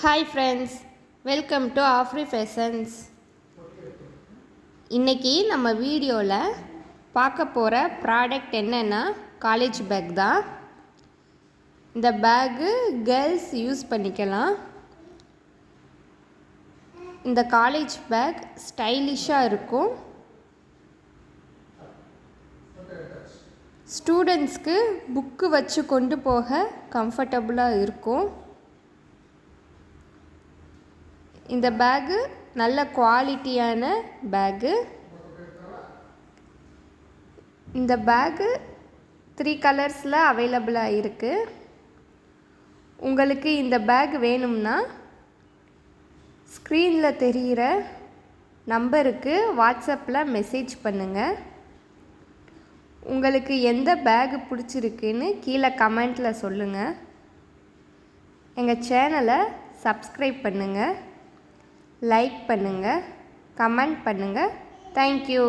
Hi friends, welcome to ஆஃப்ரி fashions. இன்றைக்கி நம்ம வீடியோவில் பார்க்க போகிற ப்ராடக்ட் என்னென்னா காலேஜ் பேக் தான். இந்த பேக்கு கேர்ள்ஸ் யூஸ் பண்ணிக்கலாம். இந்த காலேஜ் பேக் ஸ்டைலிஷாக இருக்கும். ஸ்டூடெண்ட்ஸ்க்கு புக்கு வச்சு கொண்டு போக கம்ஃபர்டபுளாக இருக்கும். இந்த பேக்கு நல்ல குவாலிட்டியான பேக்கு. இந்த பேக்கு 3 கலர்ஸில் அவைலபிளாக இருக்குது. உங்களுக்கு இந்த பேக் வேணும்னா ஸ்க்ரீனில் தெரிகிற நம்பருக்கு வாட்ஸ்அப்பில் மெசேஜ் பண்ணுங்கள். உங்களுக்கு எந்த பேக் பிடிச்சிருக்குன்னு கீழே கமெண்ட்டில் சொல்லுங்கள். எங்கள் சேனலை சப்ஸ்கிரைப் பண்ணுங்கள், லைக் பண்ணுங்கள், கமெண்ட் பண்ணுங்கள். தேங்க்யூ.